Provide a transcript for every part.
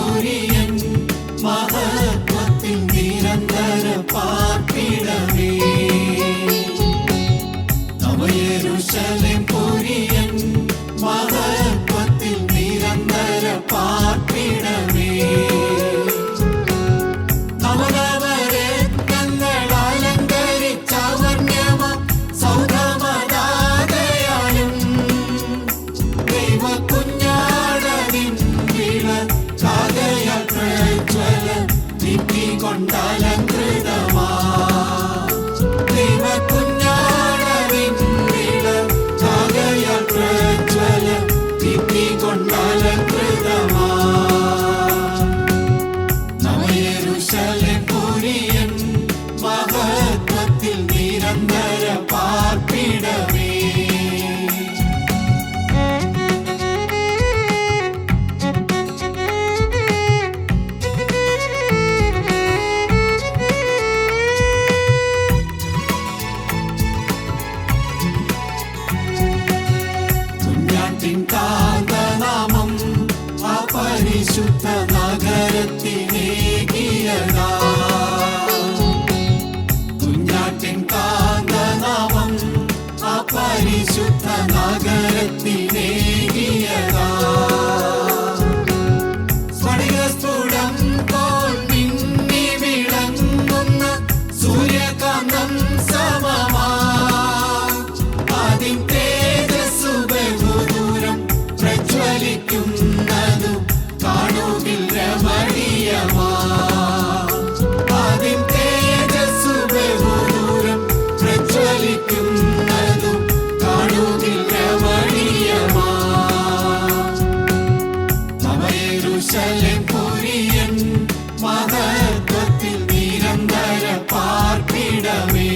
പുരിയൻ മഹത്വത്തിൽ നിരന്തര പാർപ്പിടമേ. നവയെരൂശലേം പുരിയൻ മഹത്വത്തിൽ നിരന്തര പാർപ്പിടമേ. നവനവരത്നങ്ങൾ അലങ്കരിച്ചവർണ്യമ സൗധമദാതയാലും ദൈവകുഞ്ഞാടനിൻ വിളക്കാകയാൽ പ്രജ്വല ദീപ്തി കൊണ്ടലങ്കൃതമാ. ദൈവകുഞ്ഞാടനിൻ വിളക്കാകയാൽ പ്രജ്വല ദീപ്തി കൊണ്ടലങ്കൃതമാ. നവയെരൂശലേം പുരിയൻ മഹത്വത്തിൽ നിരന്തര പാർപ്പിടമേ. കുഞ്ഞാട്ടിൻ കാന്തനാമം അപരിശുദ്ധ നഗരത്തിനേകിയതാ. കുഞ്ഞാട്ടിൻ കാന്തനാമം അപരിശുദ്ധ നഗരത്തിനേകിയതാ. സ്ഫടികസ്ഫുടം പോൽ മിന്നി വിളങ്ങുന്ന സൂര്യകാന്തം സമമാ. അതിൻ തേജസ്സു ബഹുദൂരം പ്രജ്വലിക്കുന്നതു കാണുകിൽ രമണീയമാ. അതിൻ തേജസ്സു ബഹുദൂരം പ്രജ്വലിക്കുന്നതു കാണുകിൽ രമണീയമാ. നവയെരൂശലേം പുരിയൻ മഹത്വത്തിൽ നിരന്തര പാർപ്പിടമേ.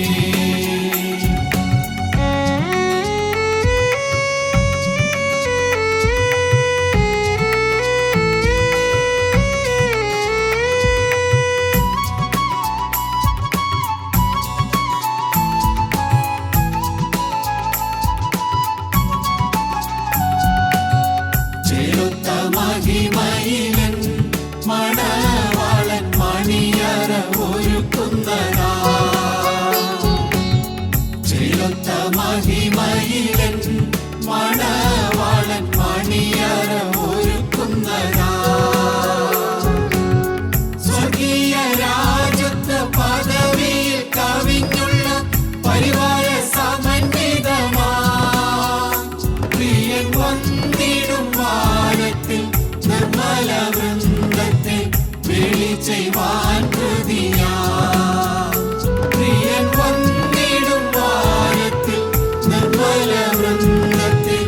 ചെലുത്ത മഹിമയിലൻ മണവാളൻ മണിയറ ഒരുക്കുന്നതാ. ചെലുത്ത മഹിമയിലൻ മണവാളൻ മണിയറ ഒരുക്കുന്നതാ. സ്വർഗീയ രാജത്വ പദവിയിൽ കവിഞ്ഞുള്ള പരിവാര സമന്വിതമാ. പ്രിയൻ വന്നിടും വാനത്തിൽ നിർമ്മല വൃന്ദത്തെ വേളി ചെയ്യുവാൻ കൃതിയാ. പ്രിയൻ വന്നിടും വാനത്തിൽ നിർമ്മല വൃന്ദത്തെ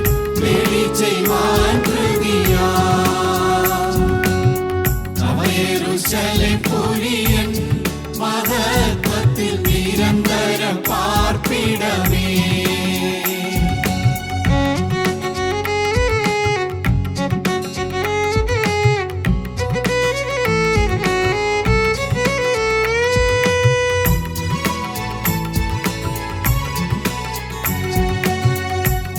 വേളി ചെയ്യുവാൻ കൃതിയാ. നവയെരൂശലേം പുരിയൻ മഹത്വത്തിൽ നിരന്തര പാർപ്പിടമേ.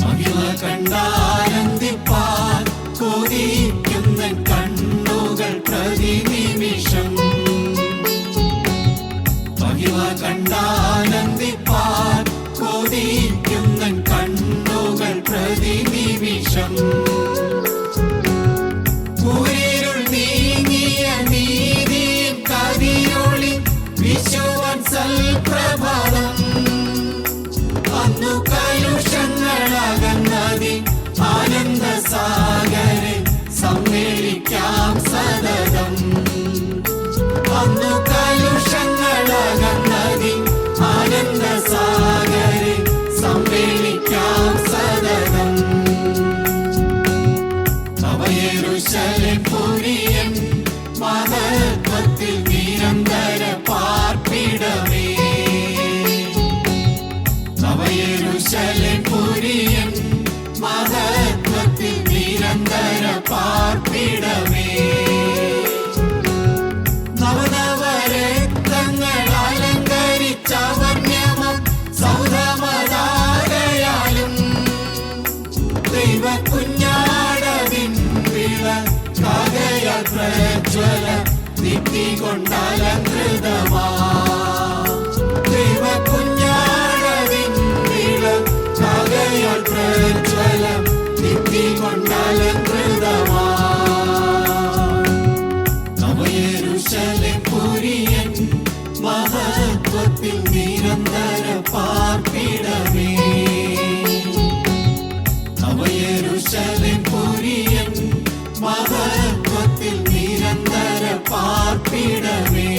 മഹിമ കണ്ടാനന്ദിപ്പാൻ കൊതിക്കുന്ന കണ്ണുകൾ പ്രതിനിമിഷം. മഹിമ കണ്ടാനന്ദിപ്പാൻ കൊതിക്കുന്ന കണ്ണുകൾ പ്രതിനിമിഷം. കൂരിരുൾ നീങ്ങിയ നീതിയിൻ കതിരൊളി വിശുവൻ സൽപ്രഭാതം. അന്നു കലുഷങ്ങളകന്നതി ആനന്ദ സാഗരെ സമ്മേളിക്കാം സതതം. അന്നു കലുഷങ്ങളകന്നതി ആനന്ദ സാഗരെ സമ്മേളിക്കാം സതതം. പ്രജ്വല ദീപ്തി കൊണ്ടലങ്കൃതമാ ദൈവകുഞ്ഞാടതിൻ വിളക്കാകയാൽ പ്രജ്വല ദീപ്തി കൊണ്ടലങ്കൃതമാ നവയെരൂശലേം പുരിയൻ മഹത്വത്തിൽ നിരന്തര പാർപ്പിടമേ നവയെരൂശലേം പുരിയൻ മഹത്വത്തിൽ നിരന്തര പാർപ്പിടമേ.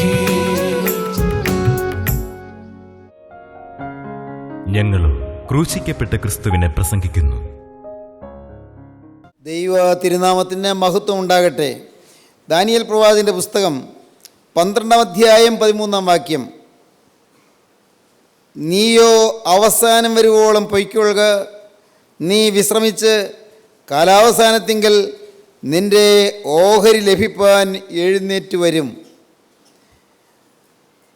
ഞങ്ങളും ക്രൂശിക്കപ്പെട്ട ക്രിസ്തുവിനെ പ്രസംഗിക്കുന്നു. ദൈവ തിരുനാമത്തിന് മഹത്വം ഉണ്ടാകട്ടെ. ദാനിയേൽ പ്രവാചകന്റെ പുസ്തകം 12-ാം അധ്യായം 13-ാം വാക്യം. നീയോ അവസാനം വരുവോളം പൊയ്ക്കൊള്ളുക, നീ വിശ്രമിച്ച് കാലാവസാനത്തിങ്കൽ നിന്റെ ഓഹരി ലഭിപ്പാൻ എഴുന്നേറ്റ് വരും.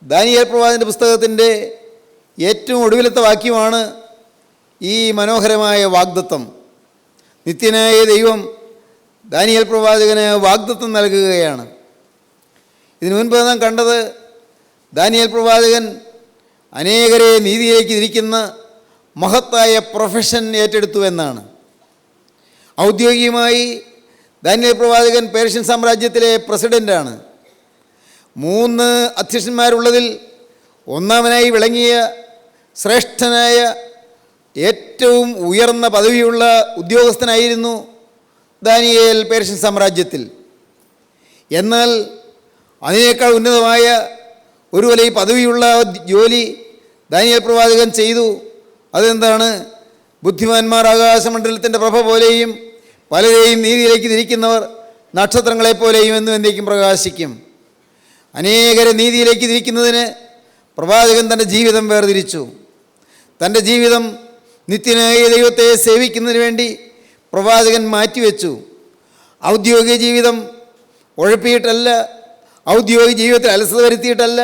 ദാനിയേൽ പ്രവാചകന്റെ പുസ്തകത്തിൻ്റെ ഏറ്റവും ഒടുവിലത്തെ വാക്യമാണ് ഈ മനോഹരമായ വാഗ്ദത്തം. നിത്യനായ ദൈവം ദാനിയേൽ പ്രവാചകന് വാഗ്ദത്തം നൽകുകയാണ്. ഇതിനു മുൻപ് നാം കണ്ടത് ദാനിയേൽ പ്രവാചകൻ അനേകരെ നീതിയിലേക്ക് തിരിക്കുന്ന മഹത്തായ പ്രൊഫഷൻ ഏറ്റെടുത്തു എന്നാണ്. ഔദ്യോഗികമായി ദാനിയേൽ പ്രവാചകൻ പേർഷ്യൻ സാമ്രാജ്യത്തിലെ പ്രസിഡൻ്റാണ്. 3 അധ്യക്ഷന്മാരുള്ളതിൽ ഒന്നാമനായി വിളങ്ങിയ ശ്രേഷ്ഠനായ ഏറ്റവും ഉയർന്ന പദവിയുള്ള ഉദ്യോഗസ്ഥനായിരുന്നു ദാനിയേൽ പേർഷ്യൻ സാമ്രാജ്യത്തിൽ. എന്നാൽ അതിനേക്കാൾ ഉന്നതമായ ഒരു വലിയ പദവിയുള്ള ജോലി ദാനിയേൽ പ്രവാചകൻ ചെയ്തു. അതെന്താണ്? ബുദ്ധിമാന്മാർ ആകാശമണ്ഡലത്തിൻ്റെ പ്രഭ പോലെയും പലരെയും നീതിയിലേക്ക് തിരിക്കുന്നവർ നക്ഷത്രങ്ങളെപ്പോലെയും എന്നും എന്നേക്കും പ്രകാശിക്കും. അനേകരെ നീതിയിലേക്ക് തിരിക്കുന്നതിന് പ്രവാചകൻ തൻ്റെ ജീവിതം വേർതിരിച്ചു. തൻ്റെ ജീവിതം നിത്യനായ ദൈവത്തെ സേവിക്കുന്നതിന് വേണ്ടി പ്രവാചകൻ മാറ്റിവെച്ചു. ഔദ്യോഗിക ജീവിതം ഉഴപ്പിയിട്ടല്ല, ഔദ്യോഗിക ജീവിതത്തിൽ അലസത വരുത്തിയിട്ടല്ല,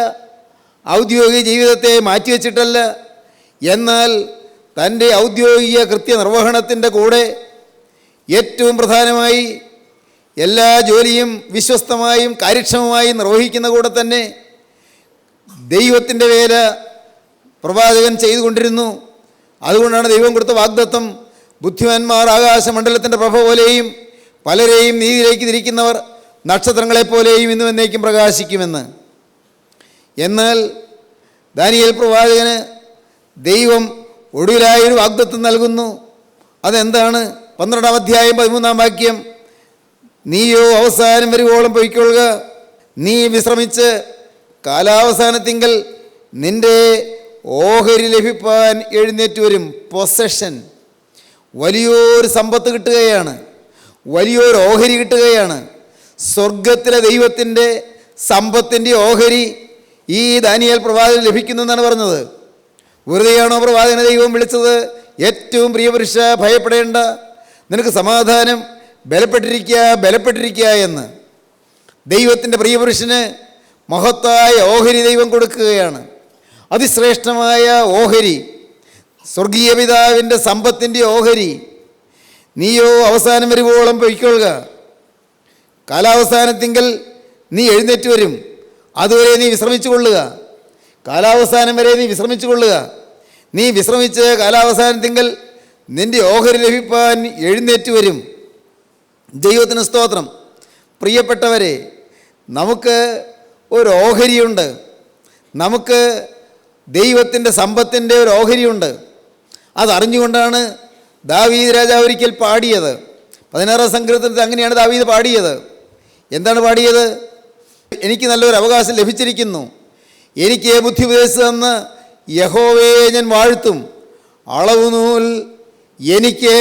ഔദ്യോഗിക ജീവിതത്തെ മാറ്റിവെച്ചിട്ടല്ല. എന്നാൽ തൻ്റെ ഔദ്യോഗിക കൃത്യനിർവഹണത്തിൻ്റെ കൂടെ ഏറ്റവും പ്രധാനമായി എല്ലാ ജോലിയും വിശ്വസ്തമായും കാര്യക്ഷമമായും നിർവഹിക്കുന്ന കൂടെ തന്നെ ദൈവത്തിൻ്റെ വേല പ്രവാചകൻ ചെയ്തുകൊണ്ടിരുന്നു. അതുകൊണ്ടാണ് ദൈവം കൊടുത്ത വാഗ്ദത്തം, ബുദ്ധിമാന്മാർ ആകാശമണ്ഡലത്തിൻ്റെ പ്രഭ പോലെയും പലരെയും നീതിയിലേക്ക് തിരിക്കുന്നവർ നക്ഷത്രങ്ങളെപ്പോലെയും ഇന്നും എന്നേക്കും പ്രകാശിക്കുമെന്ന്. എന്നാൽ ദാനിയേൽ പ്രവാചകന് ദൈവം ഒടുവിലായൊരു വാഗ്ദത്തം നൽകുന്നു. അതെന്താണ്? 12-ാം അധ്യായം 13-ാം വാക്യം. നീയോ അവസാനം വരുവോളം പൊയ്ക്കൊള്ളുക, നീ വിശ്രമിച്ച് കാലാവസാനത്തിങ്കൽ നിന്റെ ഓഹരി ലഭിപ്പാൻ എഴുന്നേറ്റ് വരും. പൊസഷൻ, വലിയൊരു സമ്പത്ത് കിട്ടുകയാണ്, വലിയൊരു ഓഹരി കിട്ടുകയാണ്. സ്വർഗത്തിലെ ദൈവത്തിൻ്റെ സമ്പത്തിൻ്റെ ഓഹരി ഈ ദാനിയേൽ പ്രവാചകന് ലഭിക്കുന്നു എന്നാണ് പറഞ്ഞത്. വെറുതെയാണോ പ്രവാചകനെ ദൈവം വിളിച്ചത്? ഏറ്റവും പ്രിയപുരുഷ, ഭയപ്പെടേണ്ട, നിനക്ക് സമാധാനം, ബലപ്പെട്ടിരിക്കുക എന്ന്. ദൈവത്തിൻ്റെ പ്രിയപുരുഷന് മഹത്തായ ഓഹരി ദൈവം കൊടുക്കുകയാണ്. അതിശ്രേഷ്ഠമായ ഓഹരി, സ്വർഗീയ പിതാവിൻ്റെ സമ്പത്തിൻ്റെ ഓഹരി. നീയോ അവസാനം വരുവോളം പൊയ്ക്കൊള്ളുക, കാലാവസാനത്തിങ്കൽ നീ എഴുന്നേറ്റ് വരും, അതുവരെ നീ വിശ്രമിച്ചു കൊള്ളുക. കാലാവസാനം വരെ നീ വിശ്രമിച്ചു കൊള്ളുക. നീ വിശ്രമിച്ച് കാലാവസാനത്തിങ്കൽ നിൻ്റെ ഓഹരി ലഭിപ്പാൻ എഴുന്നേറ്റ് വരും. ദൈവത്തിന് സ്തോത്രം. പ്രിയപ്പെട്ടവരെ, നമുക്ക് ഒരു ഓഹരിയുണ്ട്. നമുക്ക് ദൈവത്തിൻ്റെ സമ്പത്തിൻ്റെ ഒരു ഓഹരിയുണ്ട്. അതറിഞ്ഞുകൊണ്ടാണ് ദാവീദ് രാജാവ് ഒരിക്കൽ പാടിയത്. 16-ാം സങ്കീർത്തനത്തിൽ അങ്ങനെയാണ് ദാവീദ് പാടിയത്. എന്താണ് പാടിയത്? എനിക്ക് നല്ലൊരു അവകാശം ലഭിച്ചിരിക്കുന്നു, എനിക്ക് ബുദ്ധി ഉപദേശിച്ചു തന്ന് യഹോവയെ ഞാൻ വാഴ്ത്തും. അളവുനൂൽ എനിക്ക്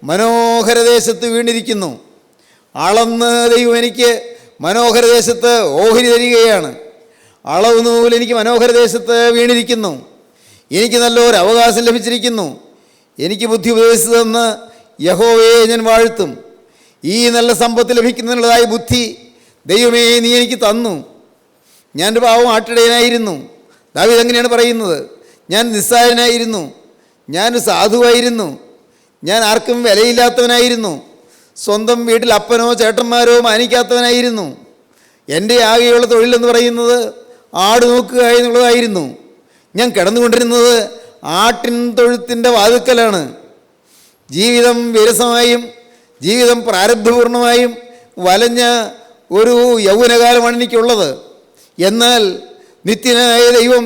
മനോഹരദേശത്ത് വീണിരിക്കുന്നു. അളന്ന് ദൈവം എനിക്ക് മനോഹരദേശത്ത് ഓഹരി തരികയാണ്. അളവുനൂൽ എനിക്ക് മനോഹരദേശത്ത് വീണിരിക്കുന്നു. എനിക്ക് നല്ലൊരു അവകാശം ലഭിച്ചിരിക്കുന്നു. എനിക്ക് ബുദ്ധി ഉപദേശിച്ചു തന്ന് യഹോവയെ ഞാൻ വാഴ്ത്തും. ഈ നല്ല സമ്പത്ത് ലഭിക്കുന്നതിനുള്ളതായ ബുദ്ധി ദൈവമേ നീ എനിക്ക് തന്നു. ഞാനൊരു പാവം ആട്ടിടയനായിരുന്നു. ദാവീദ് അങ്ങനെയാണ് പറയുന്നത്. ഞാൻ നിസ്സാരനായിരുന്നു, ഞാൻ സാധുവായിരുന്നു, ഞാൻ ആർക്കും വിലയില്ലാത്തവനായിരുന്നു, സ്വന്തം വീട്ടിൽ അപ്പനോ ചേട്ടന്മാരോ മാനിക്കാത്തവനായിരുന്നു. എൻ്റെ ആകെയുള്ള തൊഴിലെന്ന് പറയുന്നത് ആട് നോക്കുക എന്നുള്ളതായിരുന്നു. ഞാൻ കിടന്നുകൊണ്ടിരുന്നത് ആട്ടിൻ തൊഴുത്തിൻ്റെ വാതുക്കലാണ്. ജീവിതം വിരസമായും ജീവിതം പ്രാരബ്ധപൂർണമായും വലഞ്ഞ ഒരു യൗവനകാലമാണ് എനിക്കുള്ളത്. എന്നാൽ നിത്യനായ ദൈവം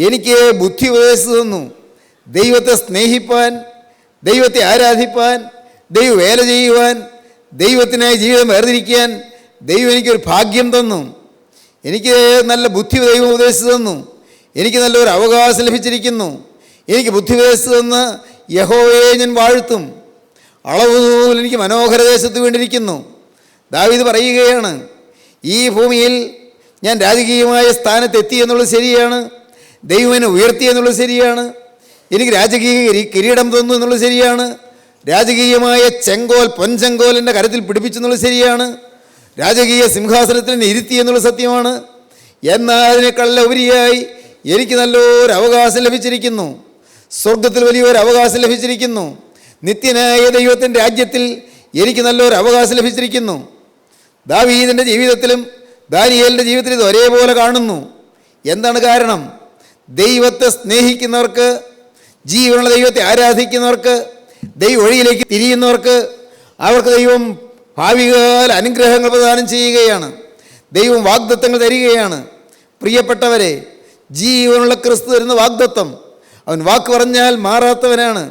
എനിക്ക് ബുദ്ധി ഉപദേശിച്ചു തന്നു. ദൈവത്തെ സ്നേഹിപ്പാൻ, ദൈവത്തെ ആരാധിപ്പാൻ, ദൈവവേല ചെയ്യുവാൻ, ദൈവത്തിനായി ജീവിതം വേർതിരിക്കാൻ ദൈവം എനിക്കൊരു ഭാഗ്യം തന്നു. എനിക്ക് നല്ല ബുദ്ധി ദൈവം ഉപദേശിച്ചു തന്നു. എനിക്ക് നല്ലൊരു അവകാശം ലഭിച്ചിരിക്കുന്നു. എനിക്ക് ബുദ്ധി ഉപദേശിച്ചു തന്ന് യഹോവയെ ഞാൻ വാഴ്ത്തും. അളവുനൂൽ എനിക്ക് മനോഹര ദേശത്ത് വേണ്ടിയിരിക്കുന്നു. ദാവീദ് പറയുകയാണ്, ഈ ഭൂമിയിൽ ഞാൻ രാജകീയമായ സ്ഥാനത്തെത്തി എന്നുള്ളത് ശരിയാണ്, ദൈവം എന്നെ ഉയർത്തി എന്നുള്ളത് ശരിയാണ്, എനിക്ക് രാജകീയ കിരീടം തന്നു എന്നുള്ളത് ശരിയാണ്, രാജകീയമായ ചെങ്കോൽ പൊൻചെങ്കോൽ എൻ്റെ കരത്തിൽ പിടിപ്പിച്ചെന്നുള്ളത് ശരിയാണ്, രാജകീയ സിംഹാസനത്തിൽ എന്നെ ഇരുത്തി എന്നുള്ളത് സത്യമാണ്. എന്നാൽ അതിനേക്കാളെല്ലാം ഉപരിയായി എനിക്ക് നല്ലൊരു അവകാശം ലഭിച്ചിരിക്കുന്നു. സ്വർഗത്തിൽ വലിയൊരു അവകാശം ലഭിച്ചിരിക്കുന്നു. നിത്യനായ ദൈവത്തിൻ്റെ രാജ്യത്തിൽ എനിക്ക് നല്ലൊരു അവകാശം ലഭിച്ചിരിക്കുന്നു. ദാവീദിൻ്റെ ജീവിതത്തിലും ദാനിയേലിൻ്റെ ജീവിതത്തിൽ ഇത് ഒരേപോലെ കാണുന്നു. എന്താണ് കാരണം? ദൈവത്തെ സ്നേഹിക്കുന്നവർക്ക്, ജീവനുള്ള ദൈവത്തെ ആരാധിക്കുന്നവർക്ക്, ദൈവ വഴിയിലേക്ക് തിരിയുന്നവർക്ക് അവർക്ക് ദൈവം ഭാവികാല അനുഗ്രഹങ്ങൾ പ്രദാനം ചെയ്യുകയാണ്. ദൈവം വാഗ്ദത്തങ്ങൾ തരികയാണ്. പ്രിയപ്പെട്ടവരെ, ജീവനുള്ള ക്രിസ്തു തരുന്ന വാഗ്ദത്തം, അവൻ വാക്ക് പറഞ്ഞാൽ മാറാത്തവനാണ്.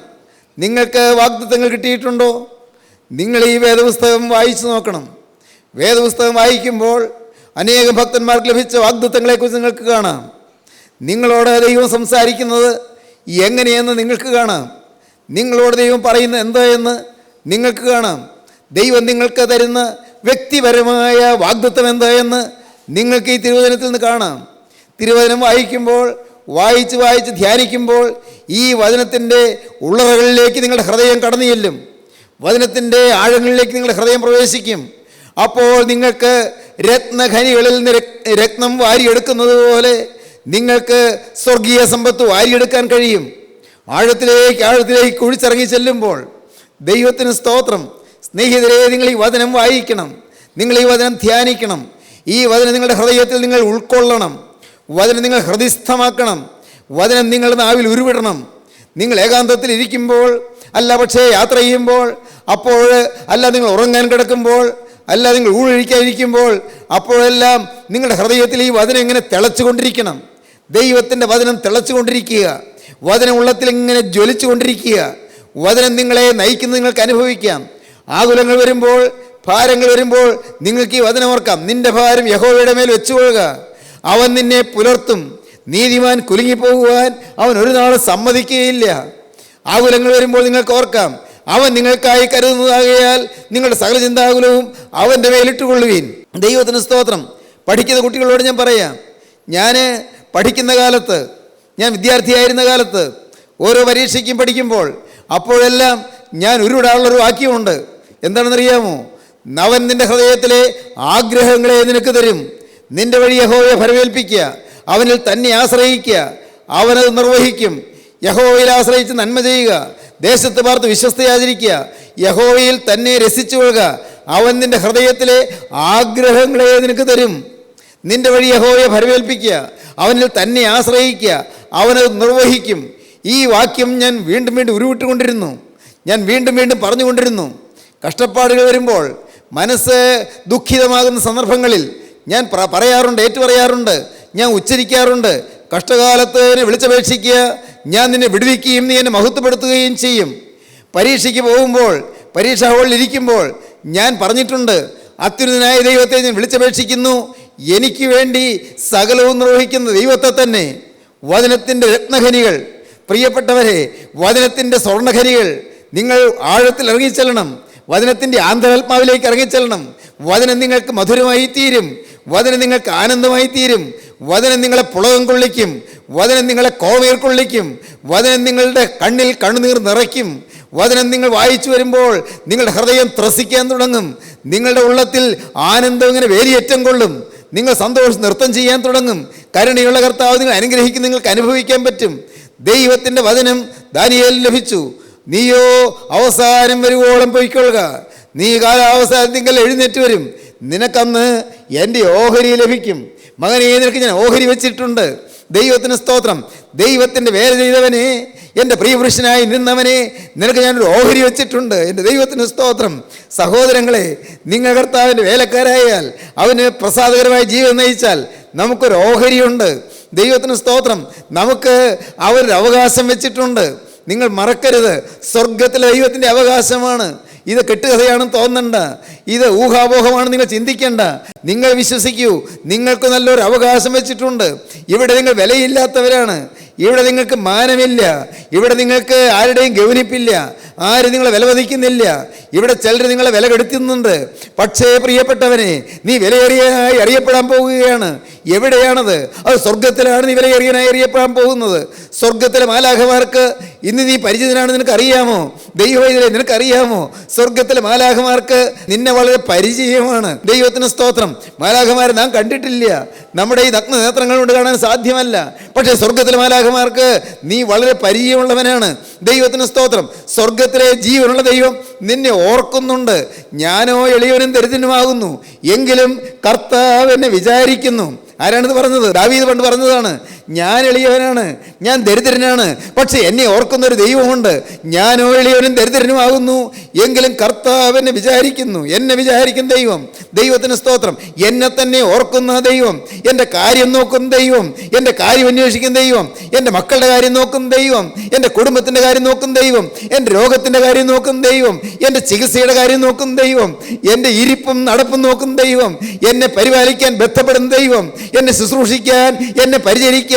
നിങ്ങൾക്ക് വാഗ്ദത്തങ്ങൾ കിട്ടിയിട്ടുണ്ടോ? നിങ്ങൾ ഈ വേദപുസ്തകം വായിച്ചു നോക്കണം. വേദപുസ്തകം വായിക്കുമ്പോൾ അനേകം ഭക്തന്മാർക്ക് ലഭിച്ച വാഗ്ദത്തങ്ങളെക്കുറിച്ച് നിങ്ങൾക്ക് കാണാം. നിങ്ങളോട് ദൈവം സംസാരിക്കുന്നത് എങ്ങനെയെന്ന് നിങ്ങൾക്ക് കാണാം. നിങ്ങളോട് ദൈവം പറയുന്നത് എന്താ എന്ന് നിങ്ങൾക്ക് കാണാം. ദൈവം നിങ്ങൾക്ക് തരുന്ന വ്യക്തിപരമായ വാഗ്ദത്തം എന്താ എന്ന് നിങ്ങൾക്ക് ഈ തിരുവചനത്തിൽ നിന്ന് കാണാം. തിരുവചനം വായിക്കുമ്പോൾ, വായിച്ച് ധ്യാനിക്കുമ്പോൾ ഈ വചനത്തിൻ്റെ ഉള്ളറകളിലേക്ക് നിങ്ങളുടെ ഹൃദയം കടന്നു ചെല്ലും. വചനത്തിൻ്റെ ആഴങ്ങളിലേക്ക് നിങ്ങളുടെ ഹൃദയം പ്രവേശിക്കും. അപ്പോൾ നിങ്ങൾക്ക് രത്നഖനികളിൽ നിന്ന് രത്നം വാരിയെടുക്കുന്നത് പോലെ നിങ്ങൾക്ക് സ്വർഗീയ സമ്പത്ത് വാരിയെടുക്കാൻ കഴിയും. ആഴത്തിലേക്ക് കുഴിച്ചിറങ്ങി ചെല്ലുമ്പോൾ ദൈവത്തിന് സ്തോത്രം. സ്നേഹിതരെ, നിങ്ങൾ ഈ വചനം വായിക്കണം, നിങ്ങൾ ഈ വചനം ധ്യാനിക്കണം. ഈ വചനം നിങ്ങളുടെ ഹൃദയത്തിൽ നിങ്ങൾ ഉൾക്കൊള്ളണം. വചനം നിങ്ങൾ ഹൃദയസ്ഥമാക്കണം. വചനം നിങ്ങളുടെ നാവിൽ ഉരുവിടണം. നിങ്ങൾ ഏകാന്തത്തിൽ ഇരിക്കുമ്പോൾ, അല്ല പക്ഷേ യാത്ര ചെയ്യുമ്പോൾ, അപ്പോൾ അല്ല നിങ്ങൾ ഉറങ്ങാൻ കിടക്കുമ്പോൾ, അല്ല നിങ്ങൾ ഊഴഴിക്കാതിരിക്കുമ്പോൾ, അപ്പോഴെല്ലാം നിങ്ങളുടെ ഹൃദയത്തിൽ ഈ വചനം ഇങ്ങനെ തിളച്ചുകൊണ്ടിരിക്കണം. ദൈവത്തിൻ്റെ വചനം തിളച്ചുകൊണ്ടിരിക്കുക. വചനം ഉള്ളത്തിൽ ഇങ്ങനെ ജ്വലിച്ചു കൊണ്ടിരിക്കുക. വചനം നിങ്ങളെ നയിക്കുന്നത് നിങ്ങൾക്ക് അനുഭവിക്കാം. ആകുലങ്ങൾ വരുമ്പോൾ, ഭാരങ്ങൾ വരുമ്പോൾ നിങ്ങൾക്ക് ഈ വചനം ഓർക്കാം. നിന്റെ ഭാരം യഹോവയുടെ മേൽ വെച്ചുകൊള്ളുക, അവൻ നിന്നെ പുലർത്തും. നീതിമാൻ കുലുങ്ങിപ്പോകുവാൻ അവൻ ഒരു നാൾ സമ്മതിക്കുകയില്ല. ആകുലങ്ങൾ വരുമ്പോൾ നിങ്ങൾക്ക് ഓർക്കാം, അവൻ നിങ്ങൾക്കായി കരുതുന്നതാകയാൽ നിങ്ങളുടെ സകല ചിന്താകുലവും അവൻ്റെ മേലിട്ടുകൊള്ളുവീൻ. ദൈവത്തിന് സ്തോത്രം. പഠിക്കുന്ന കുട്ടികളോട് ഞാൻ പറയാം, ഞാൻ പഠിക്കുന്ന കാലത്ത്, ഞാൻ വിദ്യാർത്ഥിയായിരുന്ന കാലത്ത് ഓരോ പരീക്ഷയ്ക്കും പഠിക്കുമ്പോൾ അപ്പോഴെല്ലാം ഞാൻ ഉരുവിടാനുള്ളൊരു വാക്യമുണ്ട്. എന്താണെന്നറിയാമോ? അവൻ നിൻ്റെ ഹൃദയത്തിലെ ആഗ്രഹങ്ങളെ നിനക്ക് തരും. നിൻ്റെ വഴി യഹോവയെ ഫലമേൽപ്പിക്കുക, അവനിൽ തന്നെ ആശ്രയിക്കുക, അവനത് നിർവഹിക്കും. യഹോവയിൽ ആശ്രയിച്ച് നന്മ ചെയ്യുക, ദേശത്ത് പാർത്ത് വിശ്വസ്തയാചരിക്കുക, യഹോവയിൽ തന്നെ രസിച്ചു കൊള്ളുക, അവൻ നിൻ്റെ ഹൃദയത്തിലെ ആഗ്രഹങ്ങളെ നിനക്ക് തരും. നിൻ്റെ വഴി യഹോവയെ ഫലമേൽപ്പിക്കുക, അവനിൽ തന്നെ ആശ്രയിക്കുക, അവനത് നിർവഹിക്കും. ഈ വാക്യം ഞാൻ വീണ്ടും വീണ്ടും ഉരുവിട്ടുകൊണ്ടിരുന്നു. ഞാൻ വീണ്ടും വീണ്ടും പറഞ്ഞുകൊണ്ടിരുന്നു. കഷ്ടപ്പാടുകൾ വരുമ്പോൾ, മനസ്സ് ദുഃഖിതമാകുന്ന സന്ദർഭങ്ങളിൽ ഞാൻ പറയാറുണ്ട്, ഏറ്റുപറയാറുണ്ട്, ഞാൻ ഉച്ചരിക്കാറുണ്ട്, കഷ്ടകാലത്ത് എന്നെ വിളിച്ചപേക്ഷിക്കുക, ഞാൻ നിന്നെ വിടുവിക്കുകയും നീ എന്നെ മഹത്വപ്പെടുത്തുകയും ചെയ്യും. പരീക്ഷയ്ക്ക് പോകുമ്പോൾ, പരീക്ഷാ ഹാളിൽ ഇരിക്കുമ്പോൾ ഞാൻ പറഞ്ഞിട്ടുണ്ട്, അത്യുന്നതനായ ദൈവത്തെ ഞാൻ വിളിച്ചപേക്ഷിക്കുന്നു, എനിക്ക് വേണ്ടി സകലവും നിർവഹിക്കുന്ന ദൈവത്തെ തന്നെ. വചനത്തിൻ്റെ രത്നഖനികൾ, പ്രിയപ്പെട്ടവരെ, വചനത്തിൻ്റെ സ്വർണ്ണഖനികൾ, നിങ്ങൾ ആഴത്തിൽ ഇറങ്ങിച്ചെല്ലണം. വചനത്തിൻ്റെ ആന്തരാത്മാവിലേക്ക് ഇറങ്ങിച്ചെല്ലണം. വചനം നിങ്ങൾക്ക് മധുരമായി തീരും. വചനം നിങ്ങൾക്ക് ആനന്ദമായി തീരും. വചനം നിങ്ങളെ പുളകം കൊള്ളിക്കും. വചനം നിങ്ങളെ കോവേർ കൊള്ളിക്കും. വചനം നിങ്ങളുടെ കണ്ണിൽ കണ്ണുനീർ നിറയ്ക്കും. വചനം നിങ്ങൾ വായിച്ചു വരുമ്പോൾ നിങ്ങളുടെ ഹൃദയം ത്രസിക്കാൻ തുടങ്ങും. നിങ്ങളുടെ ഉള്ളത്തിൽ ആനന്ദം ഇങ്ങനെ വേലിയേറ്റം കൊള്ളും. നിങ്ങൾ സന്തോഷം നൃത്തം ചെയ്യാൻ തുടങ്ങും. കരുണയുള്ള കർത്താവ് നിങ്ങൾ അനുഗ്രഹിക്കും, നിങ്ങൾക്ക് അനുഭവിക്കാൻ പറ്റും. ദൈവത്തിൻ്റെ വചനം ദാനിയേലിന് ലഭിച്ചു. നീയോ അവസാനം വരുവോളം പൊയ്ക്കൊള്ളുക, നീ കാലാവസാനത്തിങ്കൽ എഴുന്നേറ്റ് വരും, നിനക്കന്ന് എൻ്റെ ഓഹരി ലഭിക്കും. മകനെ, നിനക്ക് ഞാൻ ഓഹരി വെച്ചിട്ടുണ്ട്. ദൈവത്തിന് സ്തോത്രം. ദൈവത്തിൻ്റെ വേല ചെയ്തവനെ, എൻ്റെ പ്രിയപുരുഷനായി നിന്നവനെ, നിനക്ക് ഞാനൊരു ഓഹരി വെച്ചിട്ടുണ്ട്. എൻ്റെ ദൈവത്തിന് സ്തോത്രം. സഹോദരങ്ങളെ, നിങ്ങൾ കർത്താവിൻ്റെ വേലക്കാരായാൽ, അവന് പ്രസാദകരമായ ജീവിതം നയിച്ചാൽ നമുക്കൊരു ഓഹരിയുണ്ട്. ദൈവത്തിന് സ്തോത്രം. നമുക്ക് അവരൊരു അവകാശം വെച്ചിട്ടുണ്ട്. നിങ്ങൾ മറക്കരുത്, സ്വർഗത്തിലെ ദൈവത്തിൻ്റെ അവകാശമാണ്. ഇത് കെട്ടുകഥയാണെന്ന് തോന്നണ്ട, ഇത് ഊഹാപോഹമാണ് നിങ്ങൾ ചിന്തിക്കേണ്ട. നിങ്ങൾ വിശ്വസിക്കൂ, നിങ്ങൾക്ക് നല്ലൊരു അവകാശം വെച്ചിട്ടുണ്ട്. ഇവിടെ നിങ്ങൾ വിലയില്ലാത്തവരാണ്. ഇവിടെ നിങ്ങൾക്ക് മാനമില്ല. ഇവിടെ നിങ്ങൾക്ക് ആരുടെയും ഗൗനിപ്പില്ല. ആരും നിങ്ങളെ വിലമതിക്കുന്നില്ല. ഇവിടെ ചിലർ നിങ്ങളെ വില കെടുത്തുന്നുണ്ട്. പക്ഷേ പ്രിയപ്പെട്ടവനെ, നീ വിലയേറിയനായി അറിയപ്പെടാൻ പോകുകയാണ്. എവിടെയാണത്? അത് സ്വർഗത്തിലാണ് നീ വിലയേറിയനായി അറിയപ്പെടാൻ പോകുന്നത്. സ്വർഗത്തിലെ മാലാഖമാർക്ക് ഇന്ന് നീ പരിചിതനാണ്. നിനക്കറിയാമോ? ദൈവവൈദ്യരെ, നിനക്കറിയാമോ? സ്വർഗത്തിലെ മാലാഖമാർക്ക് നിന്നെ വളരെ പരിചയമാണ്. ദൈവത്തിന് സ്തോത്രം. മാലാഖമാരെ നാം കണ്ടിട്ടില്ല, നമ്മുടെ ഈ നഗ്ന നേത്രങ്ങൾ കൊണ്ട് കാണാൻ സാധ്യമല്ല. പക്ഷേ സ്വർഗത്തിലെ മാലാഖമാർക്ക് നീ വളരെ പരിചയമുള്ളവനാണ്. ദൈവത്തിന് സ്തോത്രം. സ്വർഗത്തിലെ ജീവനുള്ള ദൈവം നിന്നെ ഓർക്കുന്നുണ്ട്. ഞാനോ എളിയവനും ദരിദ്രനുമാകുന്നു, എങ്കിലും കർത്താവ് എന്നെ വിചാരിക്കുന്നു. ആരാണിത് പറഞ്ഞത്? ദാവീദ് പണ്ട് പറഞ്ഞതാണ്. ഞാൻ എളിയവനാണ്, ഞാൻ ദരിദ്രനാണ്, പക്ഷെ എന്നെ ഓർക്കുന്നൊരു ദൈവമുണ്ട്. ഞാനോ എളിയവനും ദരിദ്രനുമാകുന്നു, എങ്കിലും കർത്താവ് എന്നെ വിചാരിക്കുന്നു. എന്നെ വിചാരിക്കുന്ന ദൈവം. ദൈവത്തിന് സ്തോത്രം. എന്നെ തന്നെ ഓർക്കുന്ന ദൈവം, എൻ്റെ കാര്യം നോക്കുന്ന ദൈവം, എൻ്റെ കാര്യം അന്വേഷിക്കുന്ന ദൈവം, എൻ്റെ മക്കളുടെ കാര്യം നോക്കുന്ന ദൈവം, എൻ്റെ കുടുംബത്തിൻ്റെ കാര്യം നോക്കുന്ന ദൈവം, എൻ്റെ രോഗത്തിൻ്റെ കാര്യം നോക്കുന്ന ദൈവം, എൻ്റെ ചികിത്സയുടെ കാര്യം നോക്കുന്ന ദൈവം, എൻ്റെ ഇരിപ്പും നടപ്പും നോക്കുന്ന ദൈവം, എന്നെ പരിപാലിക്കാൻ ബന്ധപ്പെടുന്ന ദൈവം, എന്നെ ശുശ്രൂഷിക്കാൻ, എന്നെ പരിചരിക്കാൻ,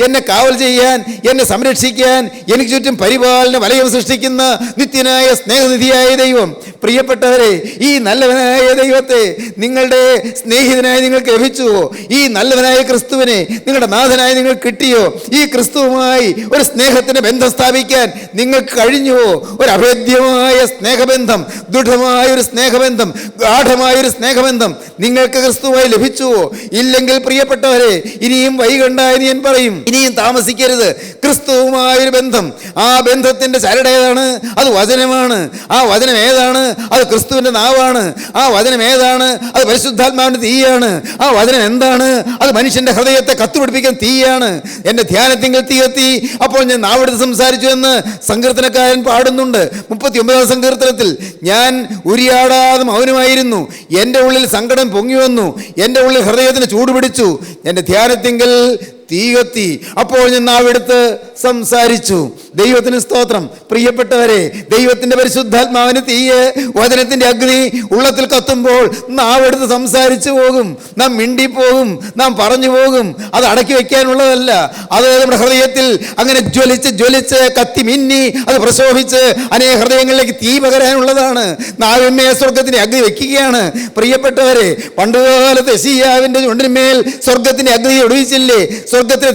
എന്നെ കാവൽ ചെയ്യാൻ, എന്നെ സംരക്ഷിക്കാൻ, എനിക്ക് ചുറ്റും പരിപാലന വലയം സൃഷ്ടിക്കുന്ന നിത്യനായ സ്നേഹനിധിയായ ദൈവം. പ്രിയപ്പെട്ടവരെ, ഈ നല്ലവനായ ദൈവത്തെ നിങ്ങളുടെ സ്നേഹിതനായി നിങ്ങൾക്ക് ലഭിച്ചുവോ? ഈ നല്ലവനായ ക്രിസ്തുവിനെ നിങ്ങളുടെ നാഥനായി നിങ്ങൾ കിട്ടിയോ? ഈ ക്രിസ്തുവുമായി ഒരു സ്നേഹത്തിന് ബന്ധം സ്ഥാപിക്കാൻ നിങ്ങൾക്ക് കഴിഞ്ഞുവോ? ഒരു അഭേദ്യമായ സ്നേഹബന്ധം, ദൃഢമായൊരു സ്നേഹബന്ധം, ഗാഠമായൊരു സ്നേഹബന്ധം നിങ്ങൾക്ക് ക്രിസ്തുവുമായി ലഭിച്ചുവോ? ഇല്ലെങ്കിൽ പ്രിയപ്പെട്ടവരെ, ഇനിയും വൈകണ്ട എന്ന് ഞാൻ പറയും. ഇനിയും താമസിക്കരുത്. ക്രിസ്തുവുമായൊരു ബന്ധം, ആ ബന്ധത്തിന്റെ ചരട് ഏതാണ്? അത് വചനമാണ്. ആ വചനം ഏതാണ്? അത് ക്രിസ്തുവിന്റെ നാവാണ്. ആ വചനം ഏതാണ്? അത് പരിശുദ്ധാത്മാവിന്റെ തീയാണ്. ആ വചനം എന്താണ്? അത് മനുഷ്യന്റെ ഹൃദയത്തെ കത്തുപിടിപ്പിക്കാൻ തീയാണ്. എന്റെ ധ്യാനത്തിങ്കിൽ തീ കത്തി, അപ്പോൾ ഞാൻ നാവെടുത്ത് സംസാരിച്ചു എന്ന് സങ്കീർത്തനക്കാരൻ പാടുന്നുണ്ട്. 39 സങ്കീർത്തനത്തിൽ, ഞാൻ ഉരിയാടാതെ മൗനമായിരുന്നു, എൻ്റെ ഉള്ളിൽ സങ്കടം പൊങ്ങി വന്നു, എൻ്റെ ഉള്ളിൽ ഹൃദയത്തിന് ചൂടുപിടിച്ചു, എൻ്റെ ധ്യാനത്തിങ്കിൽ തീ കത്തി, അപ്പോൾ ഞാൻ നാവെടുത്ത് സംസാരിച്ചു. ദൈവത്തിന് സ്തോത്രം. പ്രിയപ്പെട്ടവരെ, ദൈവത്തിന്റെ പരിശുദ്ധാത്മാവിന് തീയ്, വചനത്തിന്റെ അഗ്നി ഉള്ളത്തിൽ കത്തുമ്പോൾ നാവെടുത്ത് സംസാരിച്ചു പോകും, നാം മിണ്ടിപ്പോകും, നാം പറഞ്ഞു പോകും. അത് അടക്കി വെക്കാനുള്ളതല്ല. അത് നമ്മുടെ ഹൃദയത്തിൽ അങ്ങനെ ജ്വലിച്ച് കത്തി മിന്നി അത് പ്രശോഭിച്ച് അനേക ഹൃദയങ്ങളിലേക്ക് തീ പകരാനുള്ളതാണ്. നാവിന്മേൽ സ്വർഗത്തിന്റെ അഗ്നി വെക്കുകയാണ്. പ്രിയപ്പെട്ടവരെ, പണ്ടുകാലത്ത് യെശയ്യാവിന്റെ ചുണ്ടിന്മേൽ സ്വർഗത്തിന്റെ അഗ്നി ഒടുവിച്ചില്ലേ? സ്വർഗത്തിലെ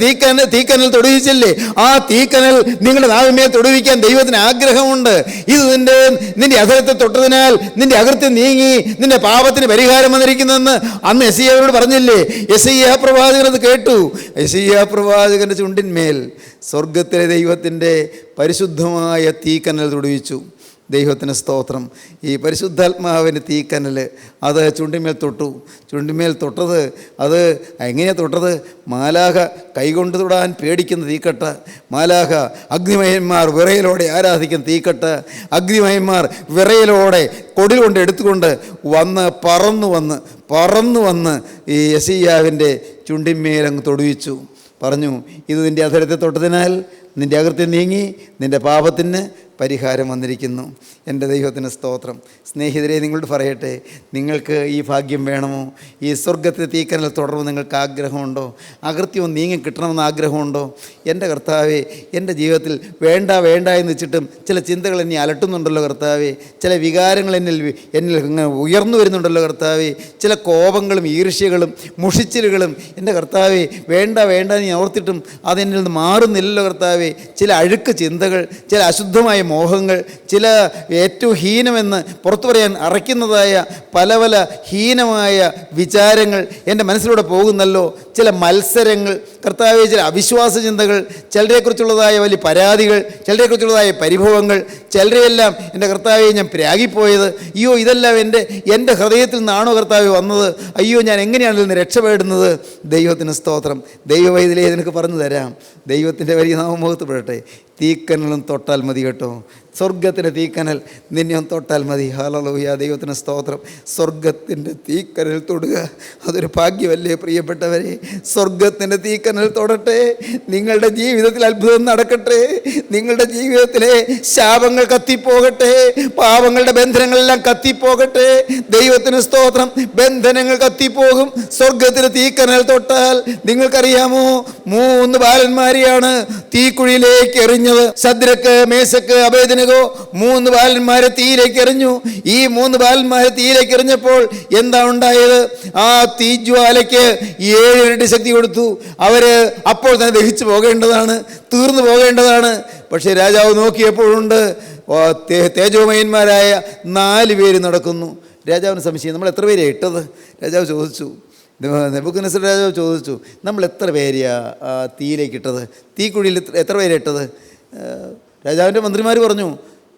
തീക്കനൽ തൊടുവിച്ചില്ലേ? ആ തീക്കനൽ നിങ്ങളുടെ നാവിന്മേൽ തൊടുവിക്കാൻ ദൈവത്തിന് ആഗ്രഹമുണ്ട്. ഇത് നിന്റെ അധരത്തെ തൊട്ടതിനാൽ നിന്റെ അകൃത്യം നീങ്ങി, നിന്റെ പാപത്തിന് പരിഹാരം വന്നിരിക്കുന്നെന്ന് അന്ന് യെശയ്യാവിനോട് പറഞ്ഞില്ലേ? യെശയ്യാ പ്രവാചകൻ അത് കേട്ടു. യെശയ്യാ പ്രവാചകന്റെ ചുണ്ടിന്മേൽ സ്വർഗത്തിലെ ദൈവത്തിൻ്റെ പരിശുദ്ധമായ തീക്കനൽ തൊടുവിച്ചു. ദൈവത്തിന് സ്തോത്രം. ഈ പരിശുദ്ധാത്മാവിൻ്റെ തീക്കനൽ അത് ചുണ്ടിന്മേൽ തൊട്ടു. ചുണ്ടിന്മേൽ തൊട്ടത് അത് എങ്ങനെയാണ് തൊട്ടത്? മാലാഖ കൈകൊണ്ട് തൊടാൻ പേടിക്കുന്ന തീക്കട്ട, മാലാഖ അഗ്നിമയന്മാർ വിറയലോടെ ആരാധിക്കുന്ന തീക്കട്ട, അഗ്നിമയന്മാർ വിറയലോടെ കൊടിൽ കൊണ്ട് എടുത്തുകൊണ്ട് പറന്നു വന്ന് ഈ യെശയ്യാവിൻ്റെ ചുണ്ടിന്മേലങ്ങ് തൊടുവിച്ചു. പറഞ്ഞു, ഇത് നിൻ്റെ അധരത്തെ തൊട്ടതിനാൽ നിൻ്റെ അകൃത്യം നീങ്ങി, നിൻ്റെ പാപത്തിന് പരിഹാരം വന്നിരിക്കുന്നു. എൻ്റെ ദൈവത്തിന് സ്തോത്രം. സ്നേഹിതരെ, നിങ്ങളോട് പറയട്ടെ, നിങ്ങൾക്ക് ഈ ഭാഗ്യം വേണമോ? ഈ സ്വർഗത്തെ തീക്കനൽ തുടർന്ന് നിങ്ങൾക്ക് ആഗ്രഹമുണ്ടോ? അകൃത്യവും നീങ്ങി കിട്ടണമെന്ന് ആഗ്രഹമുണ്ടോ? എൻ്റെ കർത്താവേ, എൻ്റെ ജീവിതത്തിൽ വേണ്ട എന്ന് വെച്ചിട്ടും ചില ചിന്തകൾ എന്നെ അലട്ടുന്നുണ്ടല്ലോ കർത്താവേ, ചില വികാരങ്ങൾ എന്നിൽ ഇങ്ങനെ ഉയർന്നു വരുന്നുണ്ടല്ലോ കർത്താവേ, ചില കോപങ്ങളും ഈർഷ്യകളും മുഷിച്ചിലുകളും എൻ്റെ കർത്താവേ വേണ്ട എന്ന് ഓർത്തിട്ടും അതെന്നിൽ നിന്ന് മാറുന്നില്ലല്ലോ കർത്താവേ. ചില അഴുക്ക് ചിന്തകൾ, ചില അശുദ്ധമായ മോഹങ്ങൾ, ചില ഏറ്റവും ഹീനമെന്ന് പുറത്തു പറയാൻ അറയ്ക്കുന്നതായ പല ഹീനമായ വിചാരങ്ങൾ എൻ്റെ മനസ്സിലൂടെ പോകുന്നല്ലോ. ചില മത്സരങ്ങൾ, കർത്താവേ, ചില അവിശ്വാസ ചിന്തകൾ, ചിലരെക്കുറിച്ചുള്ളതായ വലിയ പരാതികൾ, ചിലരെക്കുറിച്ചുള്ളതായ പരിഭവങ്ങൾ, ചിലരെയെല്ലാം എൻ്റെ കർത്താവെ ഞാൻ പ്രാഗിപ്പോയത്, അയ്യോ ഇതെല്ലാം എൻ്റെ ഹൃദയത്തിൽ നിന്നാണോ കർത്താവെ വന്നത്, അയ്യോ ഞാൻ എങ്ങനെയാണ് ഇതിൽ നിന്ന് രക്ഷപ്പെടുന്നത്? ദൈവത്തിന് സ്തോത്രം. ദൈവവൈദ്യലേ നിനക്ക് പറഞ്ഞു തരാം. ദൈവത്തിൻ്റെ വലിയ നാമം മഹത്വപ്പെടട്ടെ. തീക്കനലും തൊട്ടാൽ മതി കേട്ടോ. സ്വർഗത്തിൻ്റെ തീക്കനൽ നിന്നെ ഒന്ന് തൊട്ടാൽ മതി. ഹല്ലേലൂയ, ദൈവത്തിന് സ്തോത്രം. സ്വർഗത്തിൻ്റെ തീക്കനൽ തൊടുക, അതൊരു ഭാഗ്യമല്ലേ പ്രിയപ്പെട്ടവരെ? സ്വർഗത്തിൻ്റെ തീക്കനൽ തൊടട്ടെ. നിങ്ങളുടെ ജീവിതത്തിൽ അത്ഭുതം നടക്കട്ടെ. നിങ്ങളുടെ ജീവിതത്തിലെ ശാപങ്ങൾ കത്തിപ്പോകട്ടെ. പാപങ്ങളുടെ ബന്ധനങ്ങളെല്ലാം കത്തിപ്പോകട്ടെ. ദൈവത്തിന് സ്തോത്രം. ബന്ധനങ്ങൾ കത്തിപ്പോകും സ്വർഗത്തിൻ്റെ തീക്കനൽ തൊട്ടാൽ. നിങ്ങൾക്കറിയാമോ, 3 ബാലന്മാരെയാണ് തീക്കുഴിയിലേക്ക് എറിഞ്ഞത്. ശദ്രക്ക്, മേശക്ക്, അബേദ്നെഗോ 3 ബാലന്മാരെ തീയിലേക്ക് എറിഞ്ഞു. ഈ 3 ബാലന്മാരെ തീയിലേക്ക് എറിഞ്ഞപ്പോൾ എന്താ ഉണ്ടായത്? ആ തീജ്വാലയ്ക്ക് 7 ഇരട്ടി ശക്തി കൊടുത്തു. അവര് അപ്പോൾ തന്നെ ദഹിച്ചു പോകേണ്ടതാണ്, തീർന്നു പോകേണ്ടതാണ്. പക്ഷേ രാജാവ് നോക്കിയപ്പോഴുണ്ട് തേജോമയന്മാരായ 4 പേര് നടക്കുന്നു. രാജാവിന് സംശയം, നമ്മൾ എത്ര പേരെയാണ് ഇട്ടത്? രാജാവ് ചോദിച്ചു. നെബൂഖദ്നേസർ രാജാവ് ചോദിച്ചു, നമ്മൾ എത്ര പേരെയാ തീയിലേക്ക് ഇട്ടത്? തീക്കുഴിയിൽ എത്ര പേരെ ഇട്ടത്? രാജാവിൻ്റെ മന്ത്രിമാർ പറഞ്ഞു,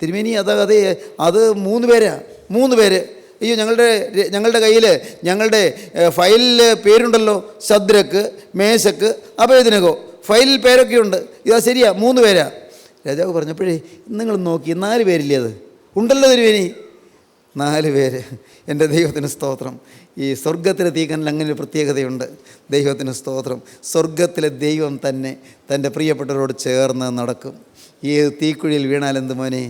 തിരുമേനി അത് 3 പേരാ, 3 പേര്. അയ്യോ, ഞങ്ങളുടെ കയ്യിൽ ഞങ്ങളുടെ ഫയലിൽ പേരുണ്ടല്ലോ, ശദ്രക്ക്, മേശക്ക്, അബേദ്നെഗോ, ഫയലിൽ പേരൊക്കെ ഉണ്ട്. ഇതാ ശരിയാ, 3 പേരാ. രാജാവ് പറഞ്ഞപ്പോഴേ, നിങ്ങൾ നോക്കി 4 പേരില്ലേ അത് ഉണ്ടല്ലോ തിരുമേനി? 4 പേര്. എൻ്റെ ദൈവത്തിന് സ്തോത്രം. ഈ സ്വർഗത്തിലെ തീക്കനൽ അങ്ങനെ ഒരു പ്രത്യേകതയുണ്ട്. ദൈവത്തിന് സ്തോത്രം. സ്വർഗത്തിലെ ദൈവം തന്നെ തൻ്റെ പ്രിയപ്പെട്ടവരോട് ചേർന്ന് നടക്കും. ഈ തീക്കുഴിയിൽ വീണാലെന്ത് മോനെ?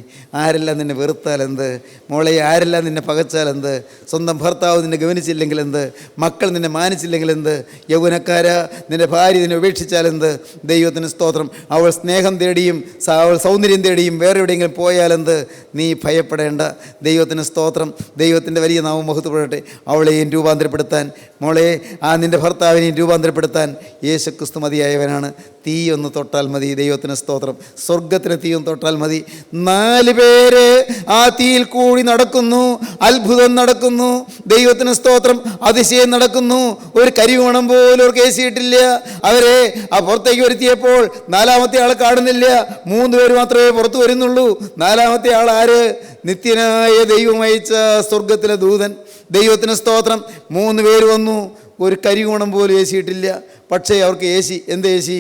ആരെല്ലാം നിന്നെ വെറുത്താലെന്ത് മോളെ? ആരെല്ലാം നിന്നെ പകച്ചാലെന്ത്? സ്വന്തം ഭർത്താവ് നിന്നെ ഗവനിച്ചില്ലെങ്കിൽ എന്ത്? മക്കൾ നിന്നെ മാനിച്ചില്ലെങ്കിൽ എന്ത്? യൗവനക്കാര, നിൻ്റെ ഭാര്യ നിന്നെ ഉപേക്ഷിച്ചാലെന്ത്? ദൈവത്തിന് സ്തോത്രം. അവൾ സ്നേഹം തേടിയും അവൾ സൗന്ദര്യം തേടിയും വേറെ എവിടെയെങ്കിലും പോയാലെന്ത്? നീ ഭയപ്പെടേണ്ട. ദൈവത്തിന് സ്തോത്രം. ദൈവത്തിൻ്റെ വലിയ നാമം മഹത്വപ്പെടട്ടെ. അവളെയും രൂപാന്തരപ്പെടുത്താൻ, മോളെ നിൻ്റെ ഭർത്താവിനെയും രൂപാന്തരപ്പെടുത്താൻ യേശുക്രിസ്തു മതിയായവനാണ്. തീ ഒന്ന് തൊട്ടാൽ മതി. ദൈവത്തിന് സ്തോത്രം. സ്വർഗത്തിന് തീ ഒന്ന് തൊട്ടാൽ മതി. 4 പേര് ആ തീയിൽ കൂടി നടക്കുന്നു. അത്ഭുതം നടക്കുന്നു. ദൈവത്തിന് സ്തോത്രം. അതിശയം നടക്കുന്നു. ഒരു കരിമണം പോലും അവർക്ക് ഏശിയിട്ടില്ല. അവരെ പുറത്തേക്ക് വരുത്തിയപ്പോൾ 4-മത്തെ ആൾ കാണുന്നില്ല. 3 പേര് മാത്രമേ പുറത്തു വരുന്നുള്ളൂ. 4-മത്തെ ആൾ ആര്? നിത്യനായ ദൈവം അയച്ച സ്വർഗത്തിലെ ദൂതൻ. ദൈവത്തിന് സ്തോത്രം. 3 പേര് വന്നു. ഒരു കരികോണം പോലും ഏശിയിട്ടില്ല. പക്ഷേ അവർക്ക് ഏശി. എന്ത് ഏശി?